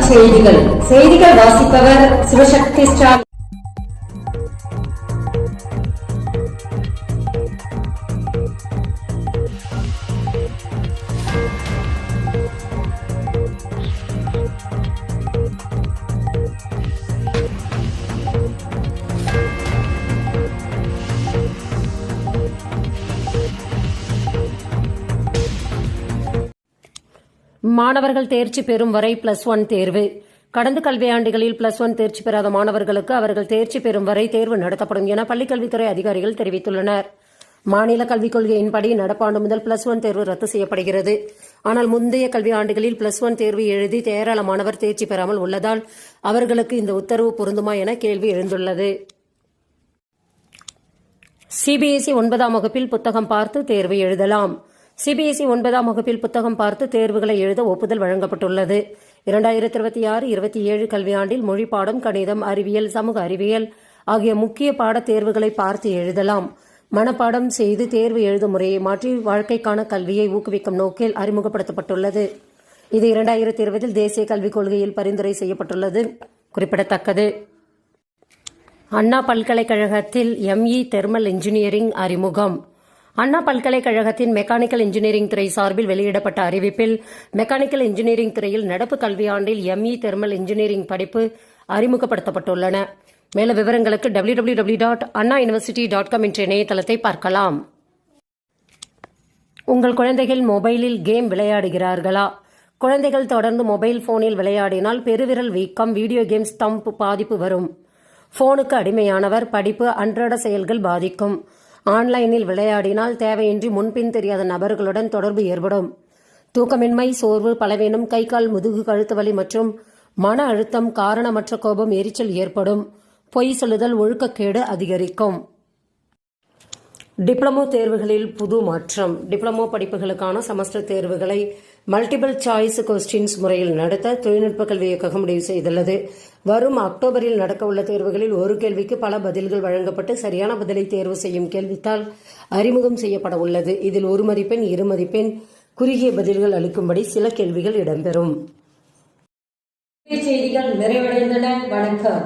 செய்திகள் வாசிப்பவர் சிவசக்தி ஸ்டாலின். மாணவர்கள் தேர்ச்சி பெறும் வரை +1 தேர்வு. கடந்த கல்வியாண்டுகளில் +1 தேர்ச்சி பெறாத மாணவர்களுக்கு அவர்கள் தேர்ச்சி பெறும் வரை தேர்வு நடத்தப்படும் என பள்ளிக்கல்வித்துறை அதிகாரிகள் தெரிவித்துள்ளனர். மாநில கல்விக் கொள்கையின்படி நடப்பாண்டு முதல் +1 தேர்வு ரத்து செய்யப்படுகிறது. ஆனால் முந்தைய கல்வியாண்டுகளில் +1 தேர்வு எழுதி ஏராளமானவர் தேர்ச்சி பெறாமல் உள்ளதால் அவர்களுக்கு இந்த உத்தரவு பொருந்துமா என கேள்வி எழுந்துள்ளது. CBSE 9ஆம் வகுப்பில் புத்தகம் பார்த்து தேர்வு எழுதலாம். CBSE 9ஆம் வகுப்பில் புத்தகம் பார்த்து தேர்வுகளை எழுத ஒப்புதல் வழங்கப்பட்டுள்ளது. 2026-27 கல்வியாண்டில் மொழி பாடம், கணிதம், அறிவியல், சமூக அறிவியல் ஆகிய முக்கிய பாடத் தேர்வுகளை பார்த்து எழுதலாம். மனப்பாடம் செய்து தேர்வு எழுதும் முறையை மாற்றி வாழ்க்கைக்கான கல்வியை ஊக்குவிக்கும் நோக்கில் அறிமுகப்படுத்தப்பட்டுள்ளது. இது 2020 தேசிய கல்விக் கொள்கையில் பரிந்துரை செய்யப்பட்டுள்ளது குறிப்பிடத்தக்கது. அண்ணா பல்கலைக்கழகத்தில் ME தெர்மல் இன்ஜினியரிங் அறிமுகம். அண்ணா பல்கலைக்கழகத்தின் மெக்கானிக்கல் இன்ஜினியரிங் துறை சார்பில் வெளியிடப்பட்ட அறிவிப்பில் மெக்கானிக்கல் இன்ஜினியரிங் துறையில் நடப்பு கல்வியாண்டில் ME தெர்மல் இன்ஜினியரிங் படிப்பு அறிமுகப்படுத்தப்பட்டுள்ளன. மேலும் விவரங்களுக்கு www.annauniversity.com என்ற இணையதளத்தை பார்க்கலாம். உங்கள் குழந்தைகள் மொபைலில் கேம் விளையாடுகிறார்களா? குழந்தைகள் தொடர்ந்து மொபைல் போனில் விளையாடினால் பெருவிரல் வீக்கம், வீடியோ கேம்ஸ் தம்பு பாதிப்பு வரும். போனுக்கு அடிமையானவர் படிப்பு, அன்றாட செயல்கள் பாதிக்கும். ஆன்லைனில் விளையாடினால் தேவையின்றி முன்பின் தெரியாத நபர்களுடன் தொடர்பு ஏற்படும். தூக்கமின்மை, சோர்வு, பலவீனம், கை கால் முதுகு கழுத்து வலி மற்றும் மன அழுத்தம், காரணமற்ற கோபம், எரிச்சல் ஏற்படும். பொய் சொல்லுதல், ஒழுக்கக்கேடு அதிகரிக்கும். டிப்ளமோ தேர்வுகளில் புது மாற்றம். டிப்ளமோ படிப்புகளுக்கான செமஸ்டர் தேர்வுகளை மல்டிபிள் சாய்ஸ் கொஸ்டின்ஸ் முறையில் நடத்த தொழில்நுட்ப கல்வி இயக்ககம் முடிவு செய்துள்ளது. வரும் அக்டோபரில் நடக்கவுள்ள தேர்வுகளில் ஒரு கேள்விக்கு பல பதில்கள் வழங்கப்பட்டு சரியான பதிலை தேர்வு செய்யும் கேள்வித்தாள் அறிமுகம் செய்யப்பட உள்ளது. இதில் 1 மதிப்பெண், 2 மதிப்பெண், குறுகிய பதில்கள் அளிக்கும்படி சில கேள்விகள் இடம்பெறும். செய்திகள் நிறைவடைந்தன. வணக்கம்.